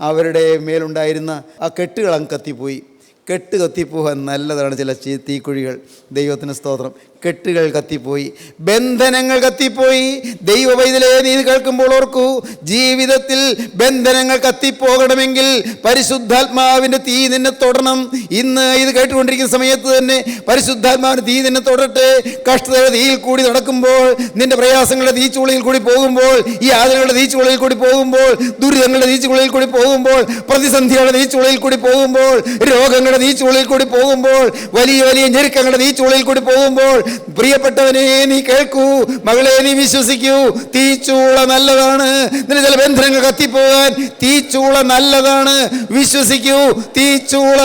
അവരുടെ മേലുണ്ടായിരുന്ന ആ കെട്ടുകൾ അങ്ങ് കത്തിപ്പോയി. കെട്ട് കത്തിപ്പോകാൻ നല്ലതാണ് ചില തീക്കുഴികൾ. ദൈവത്തിന് സ്തോത്രം. കെട്ടുകൾ കത്തിപ്പോയി, ബന്ധനങ്ങൾ കത്തിപ്പോയി. ദൈവവൈദ്യലേ, നീ കേൾക്കുമ്പോൾ ഓർക്കൂ, ജീവിതത്തിൽ ബന്ധനങ്ങൾ കത്തിപ്പോകണമെങ്കിൽ പരിശുദ്ധാത്മാവിൻ്റെ തീ നിന്നെ തൊടണം. ഇന്ന് ഇത് കേട്ടുകൊണ്ടിരിക്കുന്ന സമയത്ത് തന്നെ പരിശുദ്ധാത്മാവിൻ്റെ തീ നിന്നെ തൊടട്ടെ. കഷ്ടതയുടെ തീയിൽ കൂടി നടക്കുമ്പോൾ, നിന്റെ പ്രയാസങ്ങളുടെ തീച്ചുളിയിൽ കൂടി പോകുമ്പോൾ, ഈ ആദരങ്ങളുടെ തീച്ചുളിയിൽ കൂടി പോകുമ്പോൾ, ദുരിതങ്ങളുടെ തീച്ചുളിയിൽ കൂടി പോകുമ്പോൾ, പ്രതിസന്ധികളുടെ തീച്ചുളിയിൽ കൂടി പോകുമ്പോൾ, രോഗങ്ങളുടെ തീച്ചുളിയിൽ കൂടി പോകുമ്പോൾ, വലിയ വലിയ ഞെരുക്കങ്ങളുടെ തീച്ചുളിയിൽ കൂടി പോകുമ്പോൾ, പ്രിയപ്പെട്ടവനെ നീ കേൾക്കൂ, മകളെ നീ വിശ്വസിക്കൂ. തീച്ചൂള നല്ലതാണ്. നിന്റെ ചില ബന്ധനങ്ങൾ കത്തിപ്പോകാൻ തീച്ചൂള നല്ലതാണ്. വിശ്വസിക്കൂ. തീച്ചൂള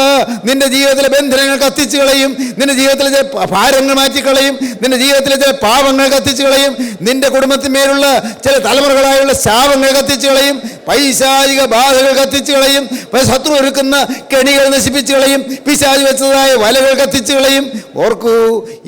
നിന്റെ ജീവിതത്തിലെ ബന്ധനങ്ങൾ കത്തിച്ചു കളയും. നിന്റെ ജീവിതത്തിലെ ചില ഭാരങ്ങൾ മാറ്റിക്കളയും. നിന്റെ ജീവിതത്തിലെ ചില പാപങ്ങൾ കത്തിച്ചു കളയും. നിന്റെ കുടുംബത്തിന്മേലുള്ള ചില തലമുറകളായുള്ള ശാപങ്ങൾ കത്തിച്ചു കളയും. പൈശാചിക ബാധകൾ കത്തിച്ചു കളയും. ശത്രു ഒരുക്കുന്ന കെണികൾ നശിപ്പിച്ചു കളയും. പിശാച് വെച്ചതായ വലകൾ കത്തിച്ചു കളയും. ഓർക്കൂ,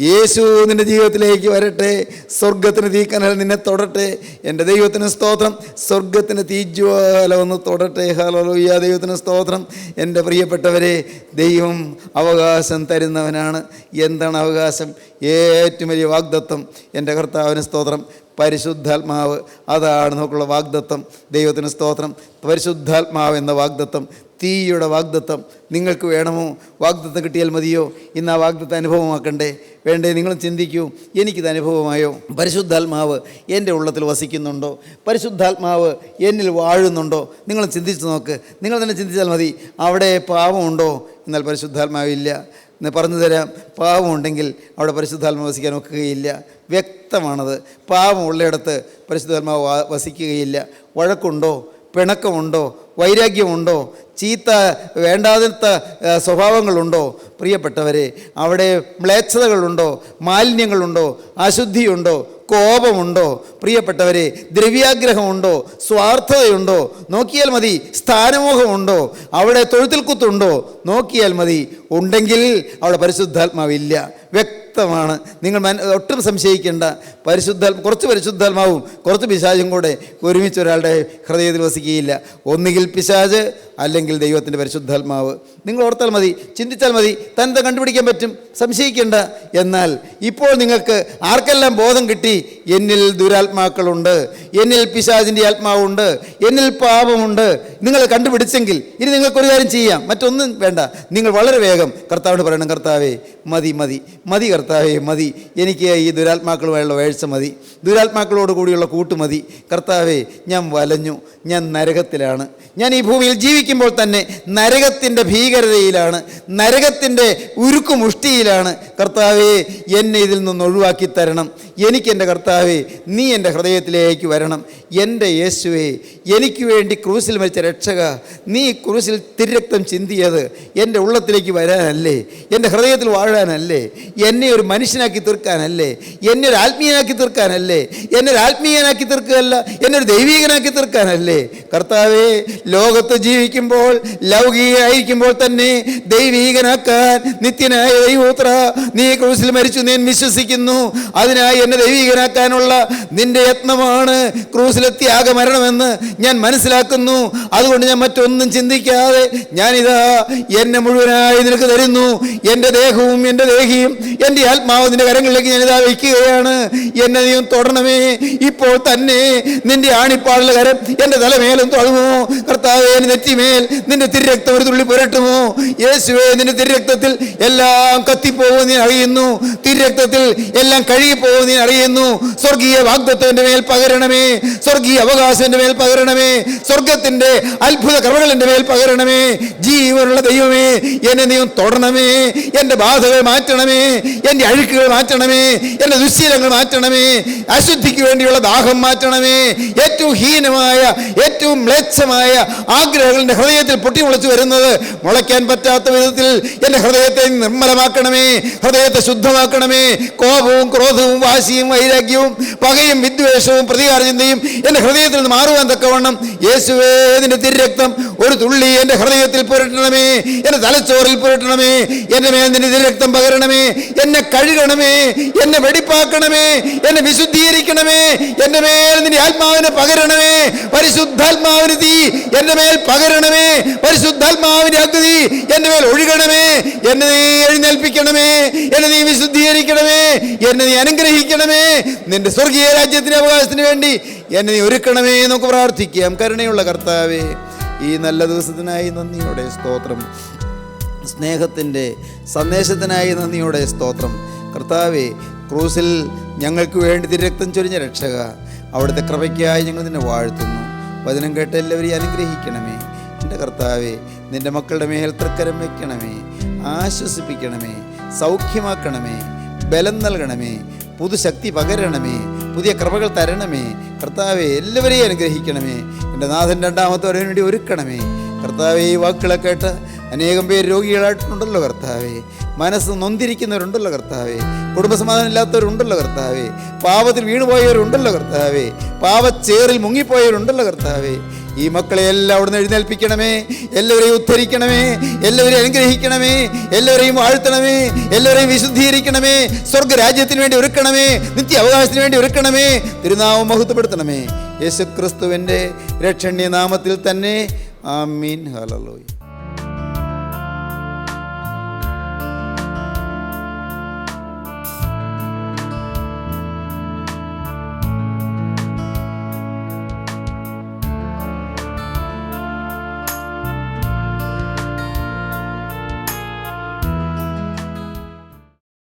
യേശു നിന്റെ ജീവിതത്തിലേക്ക് വരട്ടെ. സ്വർഗത്തിന് തീക്കനൽ നിന്നെ തൊടട്ടെ. എൻ്റെ ദൈവത്തിന് സ്തോത്രം. സ്വർഗത്തിന് തീജ്വാല ഒന്ന് തൊടട്ടെ. ഹല്ലേലൂയ, ദൈവത്തിന് സ്തോത്രം. എൻ്റെ പ്രിയപ്പെട്ടവരെ, ദൈവം അവകാശം തരുന്നവനാണ്. എന്താണ് അവകാശം? ഏറ്റവും വലിയ വാഗ്ദത്തം. എൻ്റെ കർത്താവിന് സ്തോത്രം. പരിശുദ്ധാത്മാവ്, അതാണ് നമുക്കുള്ള വാഗ്ദത്തം. ദൈവത്തിന് സ്തോത്രം. പരിശുദ്ധാത്മാവ് എന്ന വാഗ്ദത്തം, തീയുടെ വാഗ്ദത്തം നിങ്ങൾക്ക് വേണമോ? വാഗ്ദത്തം കിട്ടിയാൽ മതിയോ? ഇന്ന് ആ വാഗ്ദത്തം അനുഭവമാക്കണ്ടേ? വേണ്ടേ? നിങ്ങൾ ചിന്തിക്കൂ, എനിക്കിത് അനുഭവമായോ? പരിശുദ്ധാത്മാവ് എൻ്റെ ഉള്ളത്തിൽ വസിക്കുന്നുണ്ടോ? പരിശുദ്ധാത്മാവ് എന്നിൽ വാഴുന്നുണ്ടോ? നിങ്ങൾ ചിന്തിച്ച് നോക്ക്. നിങ്ങൾ തന്നെ ചിന്തിച്ചാൽ മതി. അവിടെ പാപമുണ്ടോ? എന്നാൽ പരിശുദ്ധാത്മാവില്ല. എന്ന് പറഞ്ഞു തരാം. പാപമുണ്ടെങ്കിൽ അവിടെ പരിശുദ്ധാത്മാവ് വസിക്കാൻ ഒക്കുകയില്ല. വ്യക്തമാണത്. പാപമുള്ളിടത്ത് പരിശുദ്ധാത്മാവ് വസിക്കുകയില്ല. വഴക്കുണ്ടോ? പിണക്കമുണ്ടോ? വൈരാഗ്യമുണ്ടോ? ചീത്ത വേണ്ടാത്ത സ്വഭാവങ്ങളുണ്ടോ? പ്രിയപ്പെട്ടവരെ, അവിടെ മ്ലേച്ഛതകളുണ്ടോ? മാലിന്യങ്ങളുണ്ടോ? അശുദ്ധിയുണ്ടോ? കോപമുണ്ടോ? പ്രിയപ്പെട്ടവരെ, ദ്രവ്യാഗ്രഹമുണ്ടോ? സ്വാർത്ഥതയുണ്ടോ? നോക്കിയാൽ മതി. സ്ഥാനമോഹമുണ്ടോ? അവിടെ തൊഴുത്തിൽ കുത്തുണ്ടോ? നോക്കിയാൽ മതി. ഉണ്ടെങ്കിൽ അവിടെ പരിശുദ്ധാത്മാവില്ല. വ്യക്തമാണ്. നിങ്ങൾ ഒട്ടും സംശയിക്കേണ്ട. കുറച്ച് പരിശുദ്ധാത്മാവും കുറച്ച് പിശാചും കൂടെ ഒരുമിച്ച് ഒരാളുടെ ഹൃദയത്തിൽ വസിക്കുകയില്ല. ഒന്നുകിൽ പിശാച്, അല്ലെങ്കിൽ ദൈവത്തിൻ്റെ പരിശുദ്ധാത്മാവ്. നിങ്ങൾ ഓർത്താൽ മതി, ചിന്തിച്ചാൽ മതി, തന്നെ കണ്ടുപിടിക്കാൻ പറ്റും. സംശയിക്കേണ്ട. എന്നാൽ ഇപ്പോൾ നിങ്ങൾക്ക് ആർക്കെല്ലാം ബോധം കിട്ടി? എന്നിൽ ദുരാത്മാക്കളുണ്ട്, എന്നിൽ പിശാചിൻ്റെ ആത്മാവുണ്ട്, എന്നിൽ പാപമുണ്ട്. നിങ്ങൾ കണ്ടുപിടിച്ചെങ്കിൽ ഇനി നിങ്ങൾക്കൊരു കാര്യം ചെയ്യാം. മറ്റൊന്നും വേണ്ട. നിങ്ങൾ വളരെ വേഗം കർത്താവിനോട് പറയണം, കർത്താവേ മതി മതി മതി, കർത്താവേ മതി, എനിക്ക് ഈ ദുരാത്മാക്കളുമായുള്ള വേഴ്ച മതി, ദുരാത്മാക്കളോട് കൂടിയുള്ള കൂട്ട് മതി. കർത്താവേ, ഞാൻ വലഞ്ഞു, ഞാൻ നരകത്തിലാണ്. ഞാൻ ഈ ഭൂമിയിൽ ജീവിക്കുമ്പോൾ തന്നെ നരകത്തിൻ്റെ ഭീകരതയിലാണ്, നരകത്തിൻ്റെ ഉരുക്കുമുഷ്ടിയിലാണ്. കർത്താവേ, എന്നെ ഇതിൽ നിന്ന് ഒഴിവാക്കി തരണം. എനിക്കെൻ്റെ കർത്താവേ, നീ എൻ്റെ ഹൃദയത്തിലേക്ക് വരണം. എൻ്റെ യേശുവേ, എനിക്ക് വേണ്ടി ക്രൂസിൽ മരിച്ച രക്ഷക, നീ ക്രൂസിൽ തിരക്തം ചിന്തിയത് എൻ്റെ ഉള്ളത്തിലേക്ക് വരാനല്ലേ, എൻ്റെ ഹൃദയത്തിൽ വാഴാനല്ലേ, എന്നെ ഒരു മനുഷ്യനാക്കി തീർക്കാനല്ലേ, എന്നെ ഒരു ആത്മീയനാക്കി തീർക്കാനല്ലേ, എന്നെ ഒരു ആത്മീയനാക്കി തീർക്കുകയല്ല, എന്നെ ഒരു ദൈവീകനാക്കി തീർക്കാനല്ലേ. കർത്താവേ, ലോകത്ത് ജീവിക്കുമ്പോൾ ലൗകികമായിരിക്കുമ്പോൾ തന്നെ ദൈവീകനാക്കാൻ നിത്യനായ ദൈവോത്ര നീ ക്രൂസിൽ മരിച്ചു, ഞാൻ വിശ്വസിക്കുന്നു. അതിനായി എന്നെ ദൈവീകനാക്കാനുള്ള നിന്റെ യത്നമാണ് ക്രൂസിലെ ത്യാഗമരണമെന്ന് ഞാൻ മനസ്സിലാക്കുന്നു. അതുകൊണ്ട് ഞാൻ മറ്റൊന്നും ചിന്തിക്കാതെ ഞാനിതാ എന്നെ മുഴുവനായി നിനക്ക് തരുന്നു. എൻ്റെ ദേഹവും എൻ്റെ ദേഹിയും എൻ്റെ ആത്മാവ് നിന്റെ കരങ്ങളിലേക്ക് ഞാനിതാ വയ്ക്കുകയാണ്. എന്നെ നീ തൊടണമേ. ഇപ്പോൾ തന്നെ നിന്റെ ആണിപ്പാടുള്ള കരം എൻ്റെ തലമേലും തൊടുമോ? കർത്താവേ, നെറ്റിമേൽ നിന്റെ തിരുരക്തം ഒരു തുള്ളി പുരട്ടുമോ? യേശുവേ, നിന്റെ തിരുരക്തത്തിൽ എല്ലാം കത്തിപ്പോകുമെന്ന് ഞാൻ അറിയുന്നു, തിരുരക്തത്തിൽ എല്ലാം കഴുകിപ്പോകുമെന്ന് ഞാൻ അറിയുന്നു. സ്വർഗീയ വാഗ്ദത്തം എൻ്റെ മേൽ പകരണമേ, സ്വർഗീയ അവകാശം എൻ്റെ മേൽ പകരണമേ, സ്വർഗത്തിൻ്റെ അത്ഭുത കൃപകൾ എൻ്റെ മേൽ പകരണമേ. ജീവനുള്ള ദൈവമേ, എന്നെ നീ തൊടണമേ. എൻ്റെ ബാധകൾ മാറ്റണമേ, എൻ്റെ അഴുക്കുകൾ മാറ്റണമേ, എൻ്റെ ദുശ്ശീലങ്ങൾ മാറ്റണമേ, അശുദ്ധിക്ക് വേണ്ടിയുള്ള ദാഹം മാറ്റണമേ. ഏറ്റവും ഹീനമായ, ഏറ്റവും മ്ലേച്ഛമായ ആഗ്രഹങ്ങൾ എൻ്റെ ഹൃദയത്തിൽ പൊട്ടിമുളച്ചു വരുന്നത് മുളയ്ക്കാൻ പറ്റാത്ത വിധത്തിൽ എൻ്റെ ഹൃദയത്തെ നിർമ്മലമാക്കണമേ, ഹൃദയത്തെ ശുദ്ധമാക്കണമേ. കോപവും ക്രോധവും വാശിയും വൈരാഗ്യവും പകയും വിദ്വേഷവും പ്രതികാര ചിന്തയും എൻ്റെ ഹൃദയത്തിൽ നിന്ന് മാറുവാൻ തക്കവണ്ണം യേശുവേ, നിന്റെ തിരുരക്തം ഒരു തുള്ളി എൻ്റെ ഹൃദയത്തിൽ പുരട്ടണമേ, എൻ്റെ തലച്ചോറിൽ പുരട്ടണമേ. എൻ്റെ മേൽ നിന്റെ തിരുരക്തം പകരണമേ, എന്നെ കഴുകണമേ, എന്നെ വെടിപ്പാക്കണമേ, എന്നെ വിശുദ്ധീകരിക്കണമേ. എൻ്റെ മേൽ നിന്റെ ആത്മാവിനെ പകരണമേ, പരിശുദ്ധാത്മാവിന് തീ എൻ്റെ മേൽ പകരണമേ, പരിശുദ്ധാത്മാവിന്റെ അഗ്നി എൻ്റെ മേൽ ഒഴുകണമേ. എന്നെ നീ എഴുന്നേൽപ്പിക്കണമേ, എന്നെ നീ വിശുദ്ധീകരിക്കണമേ, എന്നെ നീ അനുഗ്രഹിക്കണമേ. നിന്റെ സ്വർഗീയ രാജ്യത്തിന്റെ അവകാശത്തിന് വേണ്ടി എന്നെ നീ ഒരുക്കണമേ. നമുക്ക് പ്രാർത്ഥിക്കാം. കരുണയുള്ള കർത്താവേ, ഈ നല്ല ദിവസത്തിനായി നന്ദിയോടെ സ്തോത്രം, സ്നേഹത്തിൻ്റെ സന്ദേശത്തിനായി നന്ദിയോടെ സ്തോത്രം. കർത്താവേ, ക്രൂസിൽ ഞങ്ങൾക്ക് വേണ്ടി തിരുരക്തം ചൊരിഞ്ഞ രക്ഷക, അവിടുത്തെ കൃപയ്ക്കായി ഞങ്ങൾ നിന്നെ വാഴ്ത്തുന്നു. വചനം കേട്ട് എല്ലാവരെയും അനുഗ്രഹിക്കണമേ. എൻ്റെ കർത്താവേ, നിൻ്റെ മക്കളുടെ മേൽ തൃക്കരം വയ്ക്കണമേ, ആശ്വസിപ്പിക്കണമേ, സൗഖ്യമാക്കണമേ, ബലം നൽകണമേ, പുതുശക്തി പകരണമേ, പുതിയ കൃപകൾ തരണമേ. കർത്താവെ, എല്ലാവരെയും അനുഗ്രഹിക്കണമേ. എൻ്റെ നാഥൻ രണ്ടാമത്തെ വരവിന് വേണ്ടി ഒരുക്കണമേ. കർത്താവെ, ഈ വാക്കുകളെ കേട്ട് അനേകം പേര് രോഗികളായിട്ടുണ്ടല്ലോ കർത്താവെ, മനസ്സ് നൊന്തിരിക്കുന്നവരുണ്ടല്ലോ കർത്താവെ, കുടുംബസമാധാനം ഇല്ലാത്തവരുണ്ടല്ലോ കർത്താവെ, പാപത്തിൽ വീണുപോയവരുണ്ടല്ലോ കർത്താവെ, പാപച്ചേറിൽ മുങ്ങിപ്പോയവരുണ്ടല്ലോ കർത്താവെ. ഈ മക്കളെ എല്ലാം അവിടുന്ന് എഴുന്നേൽപ്പിക്കണമേ, എല്ലാവരെയും ഉദ്ധരിക്കണമേ, എല്ലാവരെയും അനുഗ്രഹിക്കണമേ, എല്ലാവരെയും വാഴ്ത്തണമേ, എല്ലാവരെയും വിശുദ്ധീകരിക്കണമേ, സ്വർഗരാജ്യത്തിന് വേണ്ടി ഒരുക്കണമേ, നിത്യ അവകാശത്തിന് വേണ്ടി ഒരുക്കണമേ, തിരുനാമം മഹത്വപ്പെടുത്തണമേ. യേശുക്രിസ്തുവിൻ്റെ രക്ഷണ്യ നാമത്തിൽ തന്നെ. ആമീൻ. ഹല്ലേലൂയ.